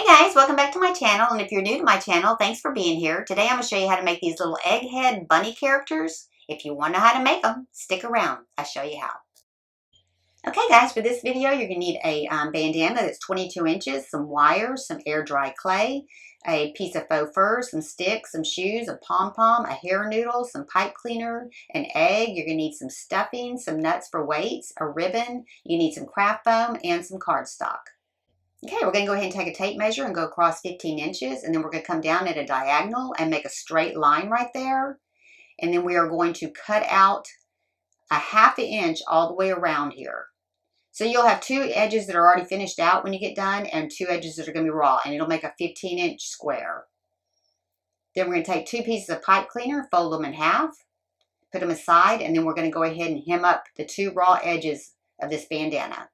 guys, welcome back to my channel, and if you're new to my channel, thanks for being here. Today I'm going to show you how to make these little egghead bunny characters. If you want to know how to make them, stick around. I'll show you how. Okay guys, for this video you're going to need a bandana that's 22 inches, some wires, some air dry clay, a piece of faux fur, some sticks, some shoes, a pom-pom, a hair noodle, some pipe cleaner, an egg. You're going to need some stuffing, some nuts for weights, a ribbon. You need some craft foam and some cardstock. Okay, we're going to go ahead and take a tape measure and go across 15 inches, and then we're going to come down at a diagonal and make a straight line right there. And then we are going to cut out a ½ inch all the way around here. So you'll have two edges that are already finished out when you get done, and two edges that are going to be raw, and it'll make a 15-inch square. Then we're going to take two pieces of pipe cleaner, fold them in half, put them aside, and then we're going to go ahead and hem up the two raw edges of this bandana.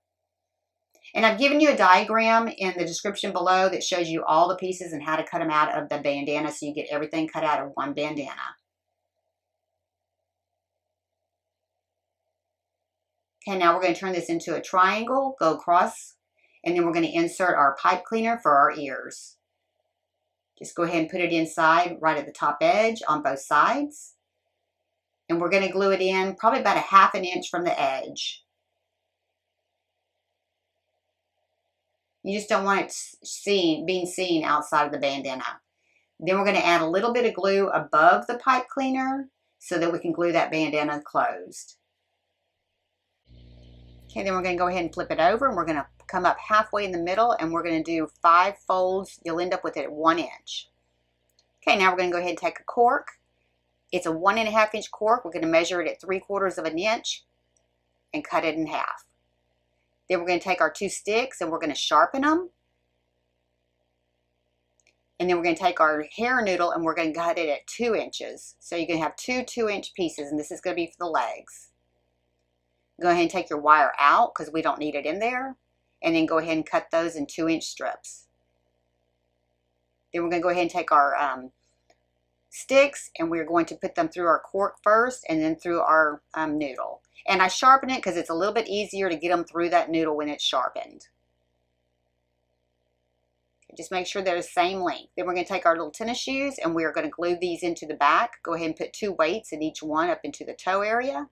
And I've given you a diagram in the description below that shows you all the pieces and how to cut them out of the bandana so you get everything cut out of one bandana. Okay, now we're going to turn this into a triangle, go across, and then we're going to insert our pipe cleaner for our ears. Just go ahead and put it inside right at the top edge on both sides. And we're going to glue it in probably about a ½ inch from the edge. You just don't want it being seen outside of the bandana. Then we're going to add a little bit of glue above the pipe cleaner so that we can glue that bandana closed. Okay, then we're going to go ahead and flip it over, and we're going to come up halfway in the middle, and we're going to do 5 folds. You'll end up with it at 1 inch. Okay, now we're going to go ahead and take a cork. It's a 1½ inch cork. We're going to measure it at 3/4 of an inch and cut it in half. Then we're going to take our two sticks and we're going to sharpen them. And then we're going to take our hair noodle and we're going to cut it at 2 inches. So you're going to have two 2-inch pieces, and this is going to be for the legs. Go ahead and take your wire out because we don't need it in there. And then go ahead and cut those in 2-inch strips. Then we're going to go ahead and take our sticks, and we're going to put them through our cork first and then through our noodle. And I sharpen it because it's a little bit easier to get them through that noodle when it's sharpened. Just make sure they're the same length. Then we're going to take our little tennis shoes and we're going to glue these into the back. Go ahead and put 2 weights in each one up into the toe area.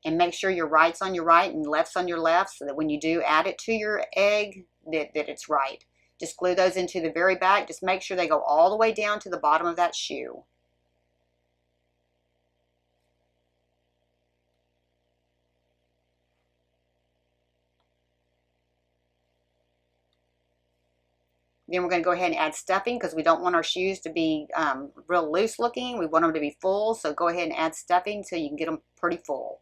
And make sure your right's on your right and left's on your left so that when you do add it to your egg, that it's right. Just glue those into the very back. Just make sure they go all the way down to the bottom of that shoe. Then we're going to go ahead and add stuffing because we don't want our shoes to be real loose looking. We want them to be full, so go ahead and add stuffing so you can get them pretty full.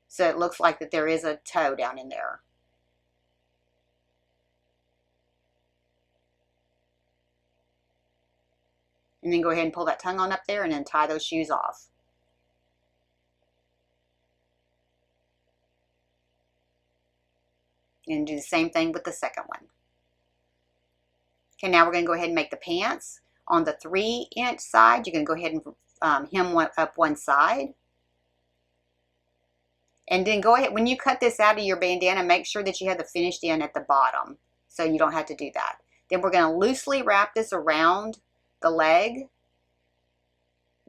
So it looks like that there is a toe down in there. And then go ahead and pull that tongue on up there and then tie those shoes off. And do the same thing with the second one. Okay, now we're going to go ahead and make the pants. On the 3-inch side, you're going to go ahead and hem up one side. And then go ahead, when you cut this out of your bandana, make sure that you have the finished end at the bottom so you don't have to do that. Then we're going to loosely wrap this around the leg.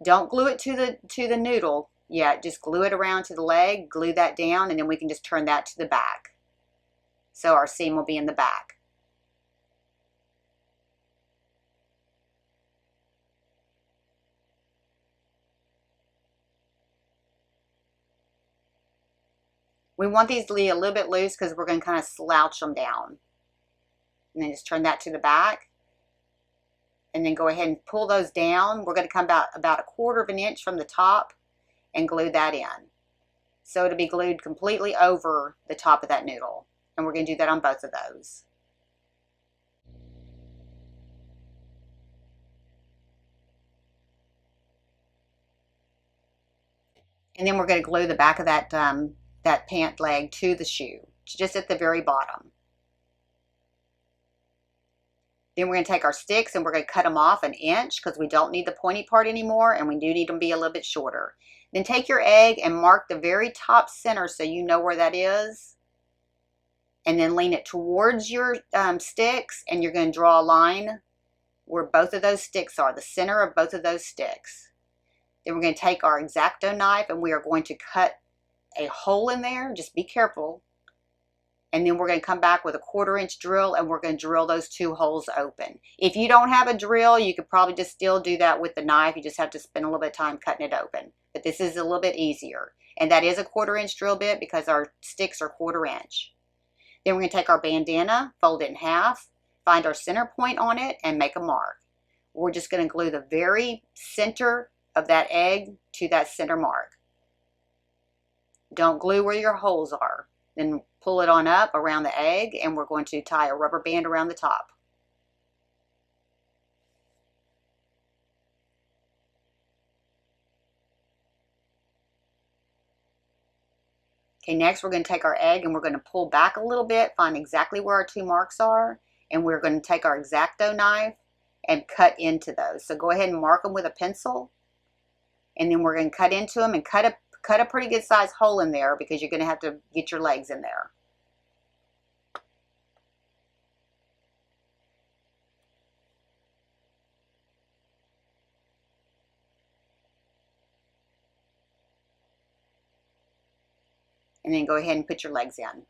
Don't glue it to the noodle yet. Just glue it around to the leg, glue that down, and then we can just turn that to the back. So our seam will be in the back. We want these to be a little bit loose because we're going to kind of slouch them down. And then just turn that to the back. And then go ahead and pull those down. We're going to come about 1/4 of an inch from the top and glue that in. So it'll be glued completely over the top of that noodle. And we're going to do that on both of those. And then we're going to glue the back of that pant leg to the shoe, just at the very bottom. Then we're going to take our sticks and we're going to cut them off 1 inch because we don't need the pointy part anymore, and we do need them to be a little bit shorter. Then take your egg and mark the very top center so you know where that is. And then lean it towards your sticks, and you're going to draw a line where both of those sticks are, the center of both of those sticks. Then we're going to take our X-Acto knife and we are going to cut a hole in there. Just be careful. And then we're going to come back with a 1/4 inch drill and we're going to drill those 2 holes open. If you don't have a drill, you could probably just still do that with the knife. You just have to spend a little bit of time cutting it open. But this is a little bit easier. And that is a 1/4 inch drill bit because our sticks are 1/4 inch. Then we're going to take our bandana, fold it in half, find our center point on it, and make a mark. We're just going to glue the very center of that egg to that center mark. Don't glue where your holes are. Then pull it on up around the egg, and we're going to tie a rubber band around the top. Okay, next we're going to take our egg and we're going to pull back a little bit, find exactly where our 2 marks are, and we're going to take our X-Acto knife and cut into those. So go ahead and mark them with a pencil, and then we're going to cut into them and cut a pretty good size hole in there because you're going to have to get your legs in there. And then go ahead and put your legs in.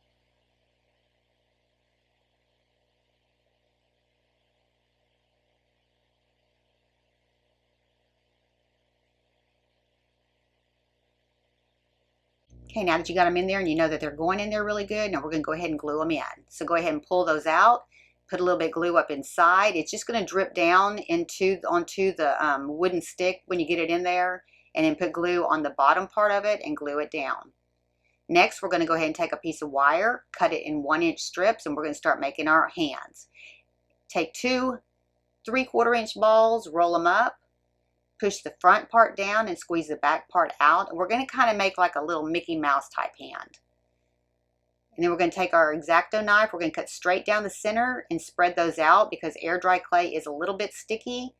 Okay, now that you got them in there and you know that they're going in there really good, now we're going to go ahead and glue them in. So go ahead and pull those out, put a little bit of glue up inside. It's just going to drip down onto the wooden stick when you get it in there, and then put glue on the bottom part of it and glue it down. Next, we're going to go ahead and take a piece of wire, cut it in 1-inch strips, and we're going to start making our hands. Take 2 3/4 inch balls, roll them up, push the front part down and squeeze the back part out. And we're going to kind of make like a little Mickey Mouse type hand. And then we're going to take our X-Acto knife, we're going to cut straight down the center and spread those out because air dry clay is a little bit sticky.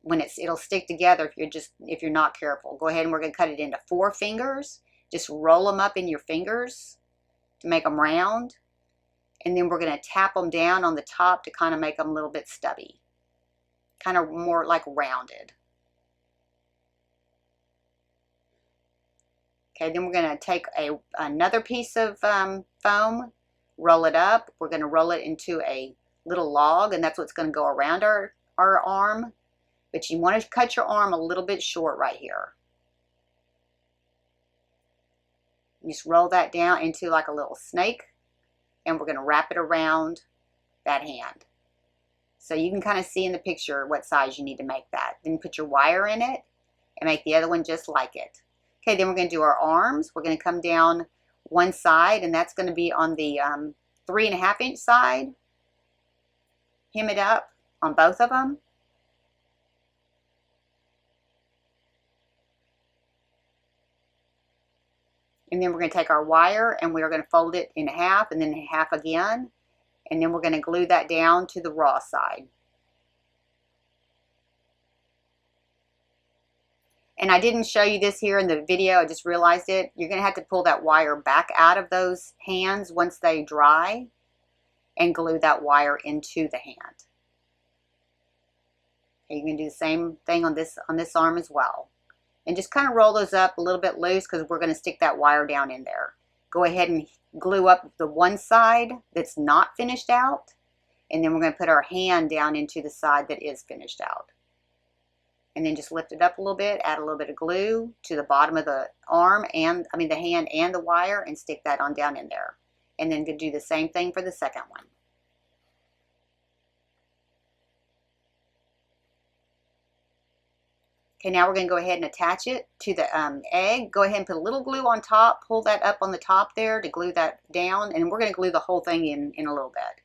When it'll stick together if you're not careful. Go ahead and we're going to cut it into 4 fingers. Just roll them up in your fingers to make them round. And then we're going to tap them down on the top to kind of make them a little bit stubby. Kind of more like rounded. Okay, then we're going to take another piece of foam, roll it up. We're going to roll it into a little log, and that's what's going to go around our arm. But you want to cut your arm a little bit short right here. Just roll that down into like a little snake, and we're going to wrap it around that hand. So you can kind of see in the picture what size you need to make that. Then put your wire in it and make the other one just like it. Okay, then we're going to do our arms. We're going to come down one side, and that's going to be on the 3.5 inch side. Hem it up on both of them. And then we're going to take our wire and we are going to fold it in half and then in half again. And then we're going to glue that down to the raw side. And I didn't show you this here in the video, I just realized it. You're going to have to pull that wire back out of those hands once they dry and glue that wire into the hand. Okay, you can do the same thing on this arm as well. And just kind of roll those up a little bit loose because we're going to stick that wire down in there. Go ahead and glue up the one side that's not finished out. And then we're going to put our hand down into the side that is finished out. And then just lift it up a little bit, add a little bit of glue to the bottom of the arm and, the hand and the wire, and stick that on down in there. And then do the same thing for the second one. Okay, now we're going to go ahead and attach it to the egg. Go ahead and put a little glue on top, pull that up on the top there to glue that down, and we're going to glue the whole thing in a little bit.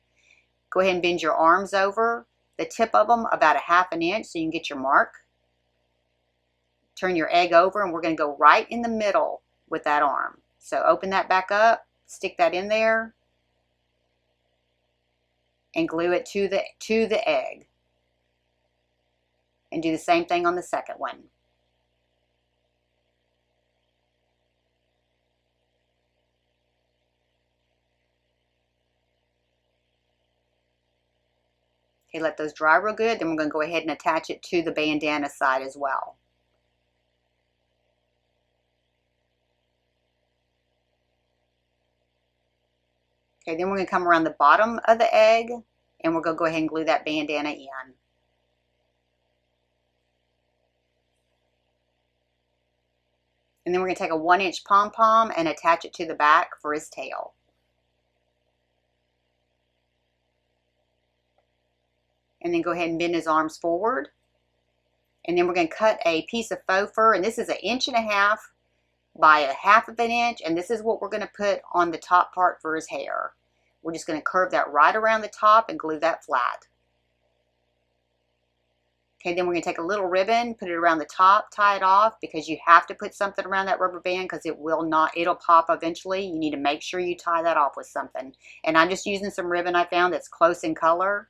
Go ahead and bend your arms over, the tip of them about 1/2 inch so you can get your mark. Turn your egg over and we're going to go right in the middle with that arm. So open that back up, stick that in there, and glue it to the egg. And do the same thing on the second one. Okay, let those dry real good. Then we're going to go ahead and attach it to the bandana side as well. Okay, then we're going to come around the bottom of the egg, and we're going to go ahead and glue that bandana in. And then we're going to take a 1-inch pom-pom and attach it to the back for his tail. And then go ahead and bend his arms forward. And then we're going to cut a piece of faux fur, and this is 1.5 inches by 1/2 inch, and this is what we're going to put on the top part for his hair. We're just going to curve that right around the top and glue that flat. Okay, then we're going to take a little ribbon, put it around the top, tie it off, because you have to put something around that rubber band because it'll pop eventually. You need to make sure you tie that off with something. And I'm just using some ribbon I found that's close in color.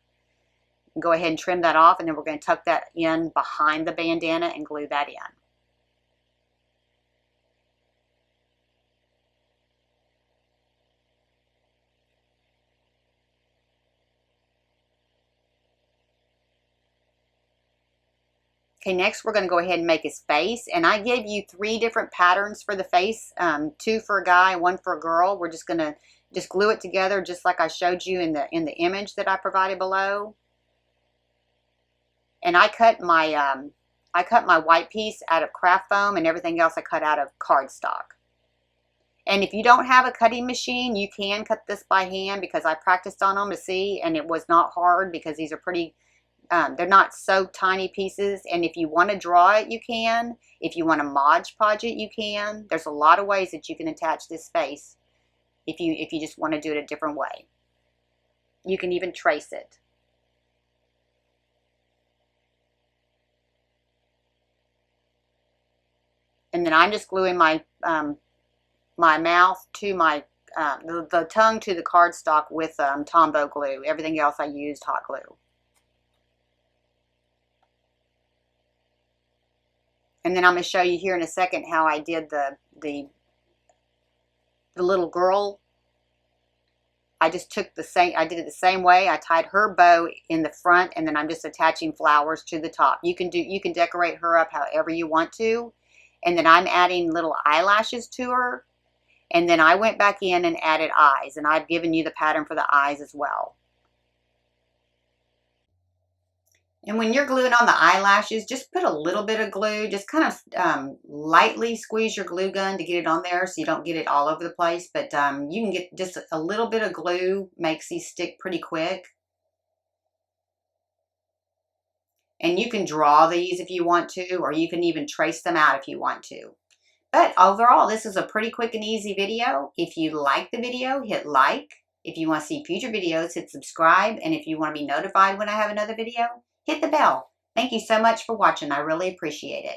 Go ahead and trim that off, and then we're going to tuck that in behind the bandana and glue that in. Okay, next we're going to go ahead and make his face, and I gave you 3 different patterns for the face, 2 for a guy, 1 for a girl. We're just going to glue it together just like I showed you in the image that I provided below. And I cut my white piece out of craft foam, and everything else I cut out of cardstock. And if you don't have a cutting machine, you can cut this by hand, because I practiced on them to see, and it was not hard because these are pretty, they're not so tiny pieces. And if you want to draw it, you can. If you want to Mod Podge it, you can. There's a lot of ways that you can attach this face if you just want to do it a different way. You can even trace it. And then I'm just gluing my my mouth to my the tongue to the cardstock with Tombow glue. Everything else I used hot glue. And then I'm going to show you here in a second how I did the little girl. I just took I did it the same way. I tied her bow in the front, and then I'm just attaching flowers to the top. You can decorate her up however you want to. And then I'm adding little eyelashes to her. And then I went back in and added eyes, and I've given you the pattern for the eyes as well. And when you're gluing on the eyelashes, just put a little bit of glue. Just kind of lightly squeeze your glue gun to get it on there so you don't get it all over the place. But you can get just a little bit of glue, makes these stick pretty quick. And you can draw these if you want to, or you can even trace them out if you want to. But overall, this is a pretty quick and easy video. If you like the video, hit like. If you want to see future videos, hit subscribe. And if you want to be notified when I have another video, hit the bell. Thank you so much for watching. I really appreciate it.